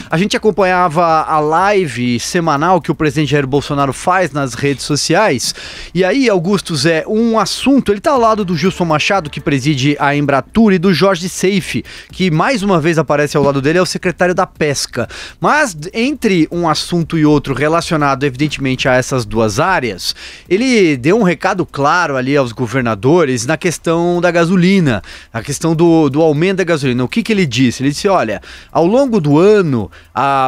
A gente acompanhava a live semanal que o presidente Jair Bolsonaro faz nas redes sociais. E aí, Augusto Zé, um assunto, ele tá ao lado do Gilson Machado, que preside a Embratur, e do Jorge Seife, que mais uma vez aparece ao lado dele, é o secretário da Pesca. Mas entre um assunto e outro relacionado, evidentemente, a essas duas áreas, ele deu um recado claro ali aos governadores na questão da gasolina, a questão do aumento da gasolina. O que ele disse? Ele disse, olha, ao longo do ano,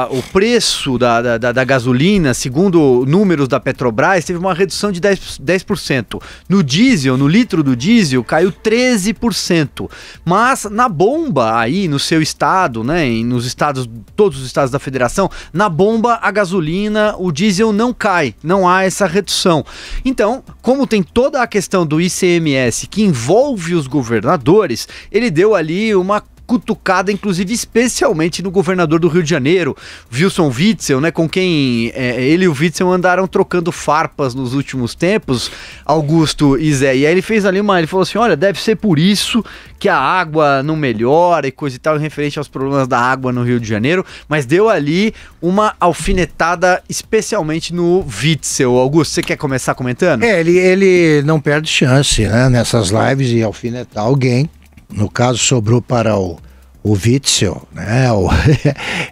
o preço da gasolina, segundo números da Petrobras, teve uma redução de 10%. No diesel, no litro do diesel, caiu 13%. Mas na bomba aí, no seu estado, né, nos estados, todos os estados da federação, na bomba a gasolina, o diesel não cai, não há essa redução. Então, como tem toda a questão do ICMS que envolve os governadores, ele deu ali uma cutucada, inclusive especialmente no governador do Rio de Janeiro, Wilson Witzel, né, com quem ele e o Witzel andaram trocando farpas nos últimos tempos, Augusto e Zé. E aí ele fez ali ele falou assim, olha, deve ser por isso que a água não melhora e coisa e tal, em referente aos problemas da água no Rio de Janeiro, mas deu ali uma alfinetada especialmente no Witzel. Augusto, você quer começar comentando? Ele não perde chance, né, nessas lives e alfinetar alguém. No caso, sobrou para o Witzel, né?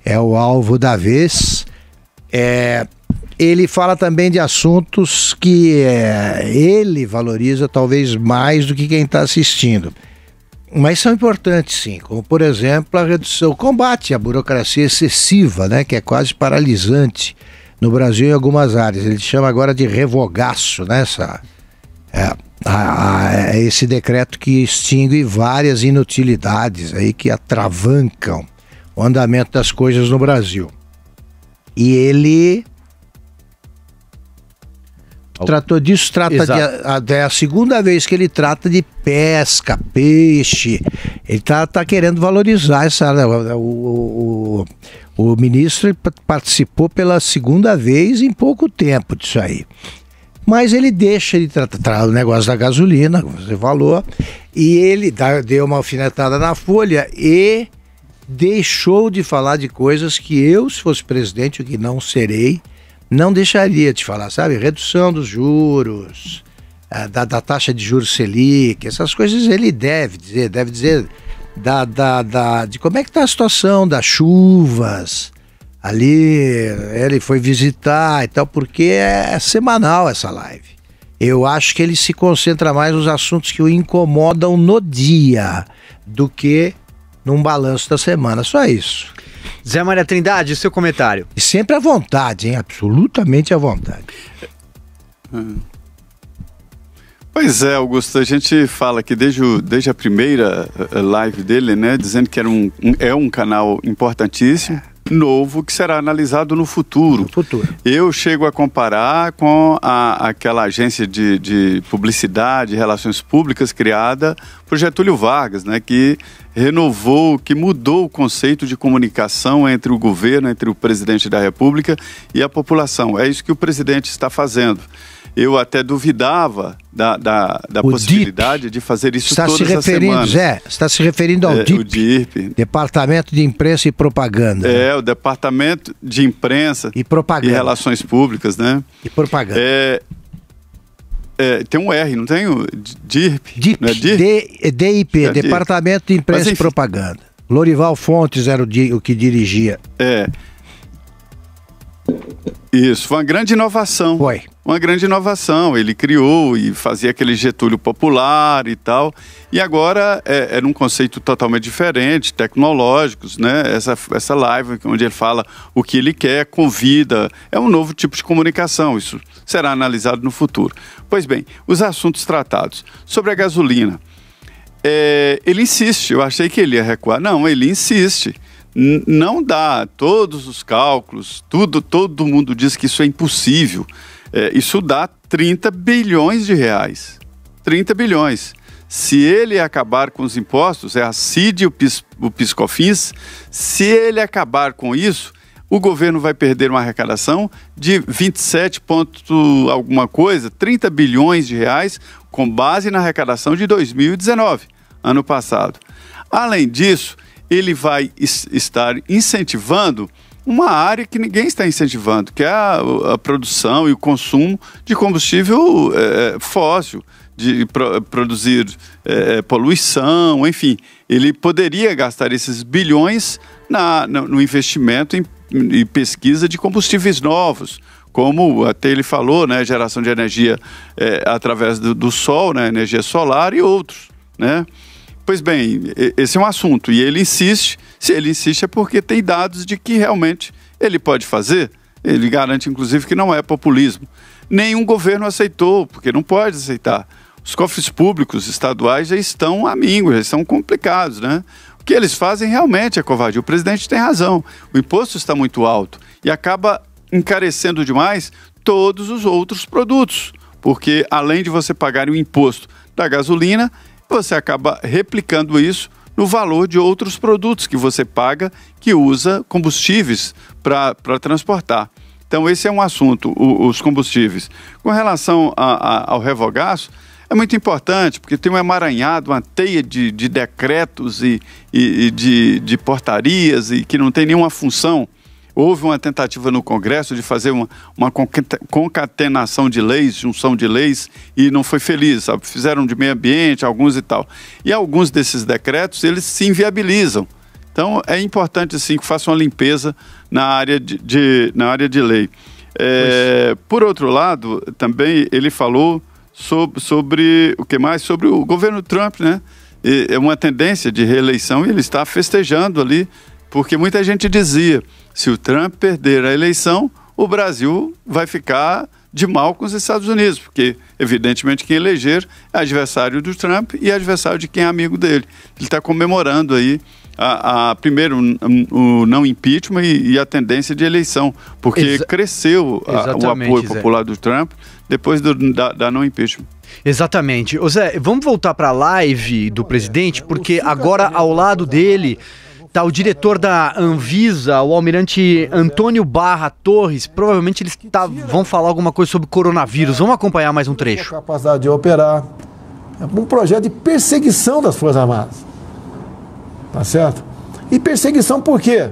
É o alvo da vez. Ele fala também de assuntos que ele valoriza talvez mais do que quem está assistindo. Mas são importantes, sim, como por exemplo a redução, o combate à burocracia excessiva, né? Que é quase paralisante no Brasil em algumas áreas. Ele chama agora de revogaço, né? Esse decreto que extingue várias inutilidades aí que atravancam o andamento das coisas no Brasil. E ele tratou disso, é a segunda vez que ele trata de pesca, peixe. Ele tá querendo valorizar essa área. O ministro participou pela segunda vez em pouco tempo disso aí. Mas ele deixa de tratar o negócio da gasolina, como você falou, e ele deu uma alfinetada na Folha e deixou de falar de coisas que eu, se fosse presidente, o que não serei, não deixaria de falar, sabe? Redução dos juros, da taxa de juros Selic, essas coisas ele deve dizer de como é que está a situação das chuvas. Ali ele foi visitar e tal, porque é semanal essa live. Eu acho que ele se concentra mais nos assuntos que o incomodam no dia do que num balanço da semana, só isso. Zé Maria Trindade, o seu comentário. E sempre à vontade, hein? Absolutamente à vontade. Pois é, Augusto, a gente fala que desde a primeira live dele, né, dizendo que é um canal importantíssimo, novo, que será analisado no futuro. Eu chego a comparar com aquela agência de publicidade e relações públicas criada por Getúlio Vargas, né, que renovou, que mudou o conceito de comunicação entre o governo, entre o presidente da República e a população. É isso que o presidente está fazendo. Eu até duvidava da possibilidade de fazer isso todas as semanas. Zé, está se referindo ao DIP, o DIP, Departamento de Imprensa e Propaganda. O Departamento de Imprensa e Propaganda. E Relações Públicas, né? E Propaganda. Tem um R, não tem o DIP? DIP, DIP, Departamento de Imprensa e Propaganda. Lorival Fontes era o que dirigia. Isso, foi uma grande inovação. Foi. Uma grande inovação. Ele criou e fazia aquele Getúlio popular e tal. E agora é num conceito totalmente diferente, tecnológicos, né? Essa live onde ele fala o que ele quer, convida. É um novo tipo de comunicação. Isso será analisado no futuro. Pois bem, os assuntos tratados. Sobre a gasolina. Ele insiste. Eu achei que ele ia recuar. Não, ele insiste. Não dá todos os cálculos, todo mundo diz que isso é impossível. Isso dá 30 bilhões de reais. 30 bilhões. Se ele acabar com os impostos, a CID e o PIS/COFINS, se ele acabar com isso, o governo vai perder uma arrecadação de 27 ponto alguma coisa, 30 bilhões de reais, com base na arrecadação de 2019, ano passado. Além disso, ele vai estar incentivando uma área que ninguém está incentivando, que é a produção e o consumo de combustível fóssil, de produzir poluição, enfim. Ele poderia gastar esses bilhões no investimento em pesquisa de combustíveis novos, como até ele falou, né, geração de energia através do sol, né, energia solar e outros, né? Pois bem, esse é um assunto e ele insiste. Se ele insiste é porque tem dados de que realmente ele pode fazer. Ele garante, inclusive, que não é populismo. Nenhum governo aceitou, porque não pode aceitar. Os cofres públicos estaduais já estão amigos, já estão complicados, né? O que eles fazem realmente é covardia. O presidente tem razão. O imposto está muito alto e acaba encarecendo demais todos os outros produtos, porque além de você pagar o imposto da gasolina, você acaba replicando isso no valor de outros produtos que você paga, que usa combustíveis para transportar. Então esse é um assunto, os combustíveis. Com relação ao Revogaço, é muito importante, porque tem um emaranhado, uma teia de decretos e de portarias e que não tem nenhuma função. Houve uma tentativa no Congresso de fazer uma concatenação de leis, junção de leis, e não foi feliz, sabe? Fizeram de meio ambiente, alguns e tal. E alguns desses decretos, eles se inviabilizam. Então, é importante, assim, que faça uma limpeza na área de lei. Por outro lado, também ele falou sobre o que mais? Sobre o governo Trump, né? É uma tendência de reeleição e ele está festejando ali, porque muita gente dizia, se o Trump perder a eleição, o Brasil vai ficar de mal com os Estados Unidos, porque, evidentemente, quem eleger é adversário do Trump e adversário de quem é amigo dele. Ele está comemorando aí, primeiro, o não impeachment e a tendência de eleição, porque cresceu o apoio popular do Trump depois da não impeachment. Exatamente. Ô Zé, vamos voltar para a live do presidente, porque agora ao lado dele está o diretor da Anvisa, o almirante Antônio Barra Torres. Provavelmente eles vão falar alguma coisa sobre coronavírus. Vamos acompanhar mais um trecho. A capacidade de operar. É um projeto de perseguição das Forças Armadas. Tá certo? E perseguição por quê?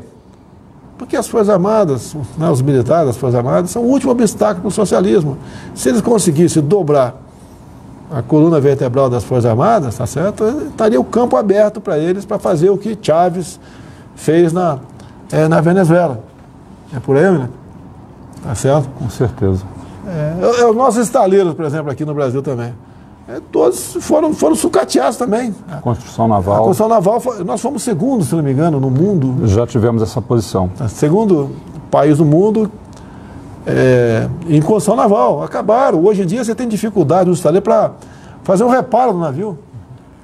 Porque as Forças Armadas, né, os militares das Forças Armadas, são o último obstáculo para o socialismo. Se eles conseguissem dobrar a coluna vertebral das Forças Armadas, tá certo? Estaria o campo aberto para eles para fazer o que Chávez fez na Venezuela. É por aí, né? Tá certo? Com certeza. Os nossos estaleiros, por exemplo, aqui no Brasil também. Todos foram sucateados também. A construção naval. A construção naval, nós fomos segundo, se não me engano, no mundo. Já tivemos essa posição. Segundo país do mundo em construção naval. Acabaram. Hoje em dia você tem dificuldade no estaleiro para fazer um reparo no navio.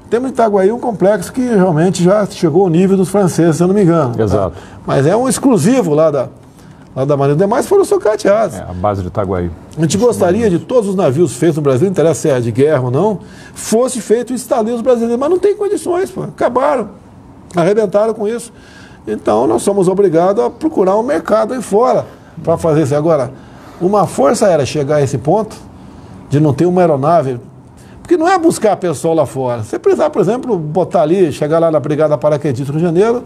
Temos em Itaguaí um complexo que realmente já chegou ao nível dos franceses, se eu não me engano. Exato. Tá? Mas é um exclusivo lá da Marinha. Os demais foram sucateados. A base de Itaguaí. A gente gostaria de todos os navios feitos no Brasil, não interessa se é de guerra ou não, fosse feito estaleiros brasileiros, mas não tem condições, pô. Acabaram, arrebentaram com isso. Então nós somos obrigados a procurar um mercado aí fora para fazer isso. Agora, uma força aérea chegar a esse ponto de não ter uma aeronave, porque não é buscar pessoal lá fora. Você precisar, por exemplo, botar ali, chegar lá na Brigada Paraquedista do Rio de Janeiro,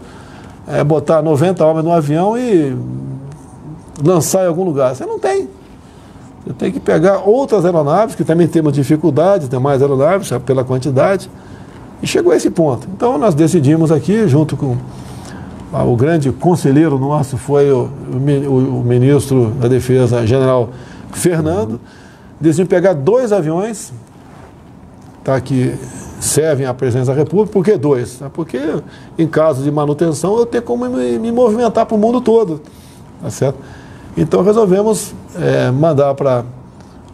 botar 90 homens no avião e lançar em algum lugar. Você não tem. Você tem que pegar outras aeronaves, que também temos dificuldades, tem mais aeronaves pela quantidade, e chegou a esse ponto. Então nós decidimos aqui, junto com o grande conselheiro nosso, foi o ministro da Defesa, general Fernando, decidimos pegar 2 aviões, tá, que servem à presidência da República. Por que 2? Porque em caso de manutenção eu tenho como me movimentar para o mundo todo. Tá certo? Então resolvemos mandar para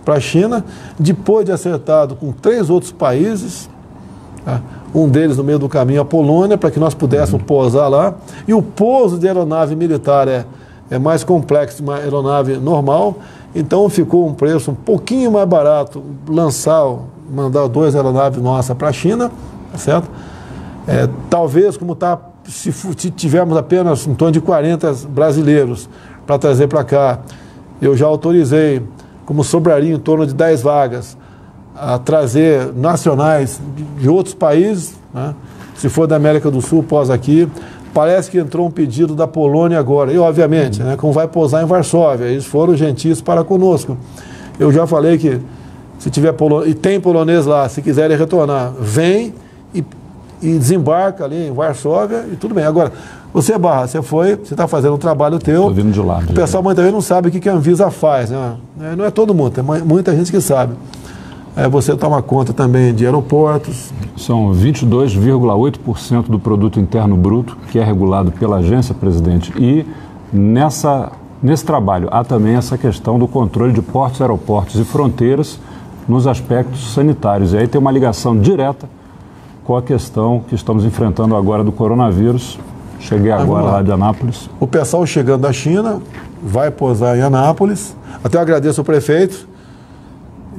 a China, depois de acertado com 3 outros países, tá? Um deles no meio do caminho, a Polônia, para que nós pudéssemos pousar lá. E o pouso de aeronave militar é mais complexo que uma aeronave normal, então ficou um preço um pouquinho mais barato mandar 2 aeronaves nossas para a China, tá certo? Talvez, como está, se tivermos apenas em torno de 40 brasileiros para trazer para cá, eu já autorizei, como sobraria em torno de 10 vagas, a trazer nacionais de outros países, né? Se for da América do Sul, pós aqui, Parece que entrou um pedido da Polônia agora, e obviamente, né, como vai pousar em Varsóvia, eles foram gentis para conosco. Eu já falei que se tiver e tem polonês lá, se quiserem retornar, vem e desembarca ali em Varsóvia e tudo bem. Agora, você, Barra, você está fazendo um trabalho teu. Estou vindo de lá. O pessoal muitas vezes não sabe o que a Anvisa faz, né? Não é todo mundo, tem muita gente que sabe. Você toma conta também de aeroportos. São 22,8% do produto interno bruto, que é regulado pela agência, presidente. E nesse trabalho há também essa questão do controle de portos, aeroportos e fronteiras nos aspectos sanitários. E aí tem uma ligação direta com a questão que estamos enfrentando agora do coronavírus. Cheguei agora lá de Anápolis. O pessoal chegando da China vai pousar em Anápolis. Até eu agradeço ao prefeito,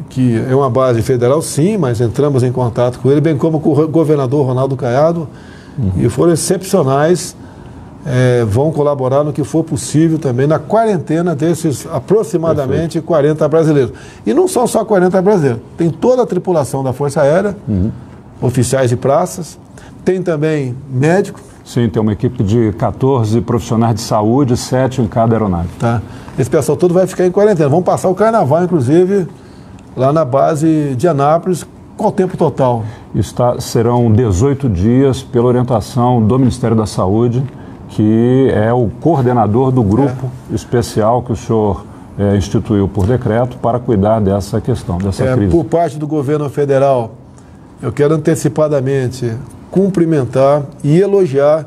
que é uma base federal, sim, mas entramos em contato com ele, bem como com o governador Ronaldo Caiado, e foram excepcionais, vão colaborar no que for possível também na quarentena desses aproximadamente 40 brasileiros. E não são só 40 brasileiros, tem toda a tripulação da Força Aérea, oficiais de praças, tem também médico. Sim, tem uma equipe de 14 profissionais de saúde, 7 em cada aeronave. Tá. Esse pessoal todo vai ficar em quarentena, vão passar o carnaval, inclusive, lá na base de Anápolis. Qual o tempo total? Serão 18 dias pela orientação do Ministério da Saúde, que é o coordenador do grupo especial que o senhor instituiu por decreto para cuidar dessa questão, dessa crise. Por parte do governo federal, eu quero antecipadamente cumprimentar e elogiar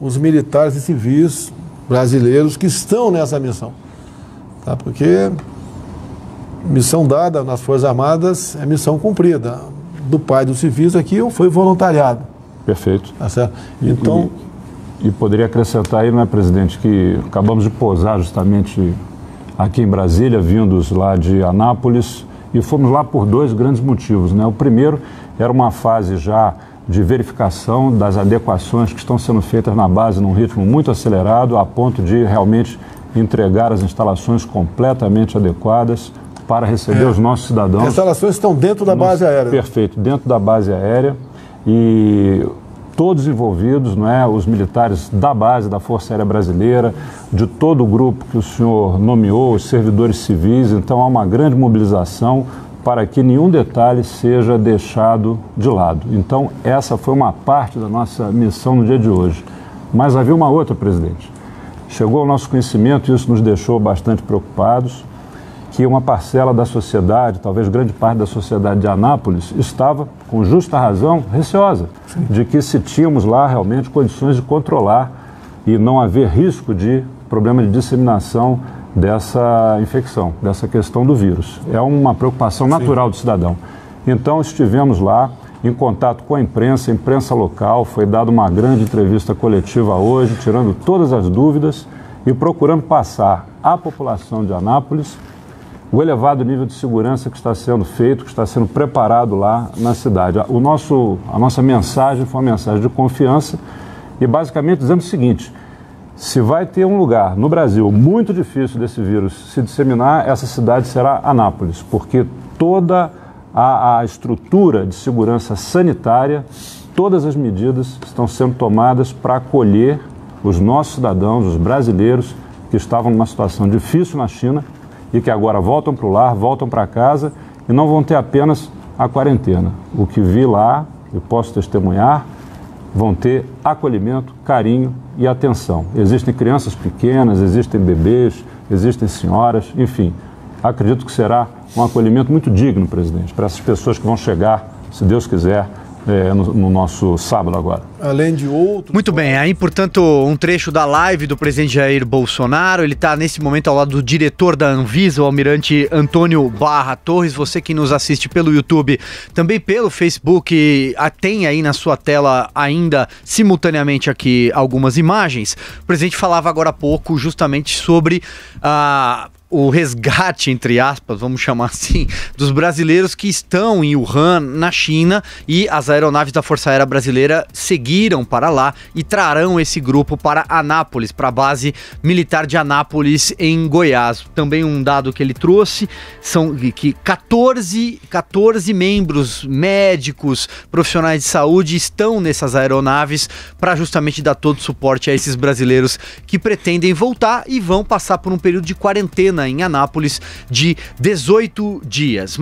os militares e civis brasileiros que estão nessa missão. Tá? Porque missão dada nas Forças Armadas é missão cumprida. Do pai dos civis aqui foi voluntariado. Perfeito. Tá certo? Então, e poderia acrescentar aí, não é, presidente, que acabamos de pousar justamente aqui em Brasília, vindos lá de Anápolis, e fomos lá por 2 grandes motivos, né? O primeiro era uma fase já de verificação das adequações que estão sendo feitas na base num ritmo muito acelerado, a ponto de realmente entregar as instalações completamente adequadas para receber os nossos cidadãos. As instalações estão dentro da base aérea. Perfeito, dentro da base aérea, e todos envolvidos, não é? Os militares da base da Força Aérea Brasileira, de todo o grupo que o senhor nomeou, os servidores civis. Então há uma grande mobilização para que nenhum detalhe seja deixado de lado. Então essa foi uma parte da nossa missão no dia de hoje. Mas havia uma outra, presidente. Chegou ao nosso conhecimento, e isso nos deixou bastante preocupados, que uma parcela da sociedade, talvez grande parte da sociedade de Anápolis, estava, com justa razão, receosa de que se tínhamos lá realmente condições de controlar e não haver risco de problema de disseminação dessa infecção, dessa questão do vírus. É uma preocupação natural do cidadão. Então estivemos lá em contato com a imprensa local, foi dada uma grande entrevista coletiva hoje, tirando todas as dúvidas e procurando passar à população de Anápolis o elevado nível de segurança que está sendo feito, que está sendo preparado lá na cidade. A nossa mensagem foi uma mensagem de confiança e basicamente dizendo o seguinte: se vai ter um lugar no Brasil muito difícil desse vírus se disseminar, essa cidade será Anápolis, porque toda a estrutura de segurança sanitária, todas as medidas estão sendo tomadas para acolher os nossos cidadãos, os brasileiros que estavam numa situação difícil na China e que agora voltam para o lar, voltam para casa e não vão ter apenas a quarentena. O que vi lá, eu posso testemunhar, vão ter acolhimento, carinho e atenção. Existem crianças pequenas, existem bebês, existem senhoras, enfim. Acredito que será um acolhimento muito digno, presidente, para essas pessoas que vão chegar, se Deus quiser, no nosso sábado agora. Além de outros... Muito bem, aí, portanto, um trecho da live do presidente Jair Bolsonaro. Ele está, nesse momento, ao lado do diretor da Anvisa, o almirante Antônio Barra Torres. Você que nos assiste pelo YouTube, também pelo Facebook, tem aí na sua tela ainda, simultaneamente aqui, algumas imagens. O presidente falava agora há pouco justamente sobre o resgate, entre aspas, vamos chamar assim, dos brasileiros que estão em Wuhan, na China, e as aeronaves da Força Aérea Brasileira seguiram para lá e trarão esse grupo para Anápolis, para a base militar de Anápolis, em Goiás. Também um dado que ele trouxe são que 14 membros médicos, profissionais de saúde estão nessas aeronaves para justamente dar todo o suporte a esses brasileiros que pretendem voltar e vão passar por um período de quarentena em Anápolis de 18 dias.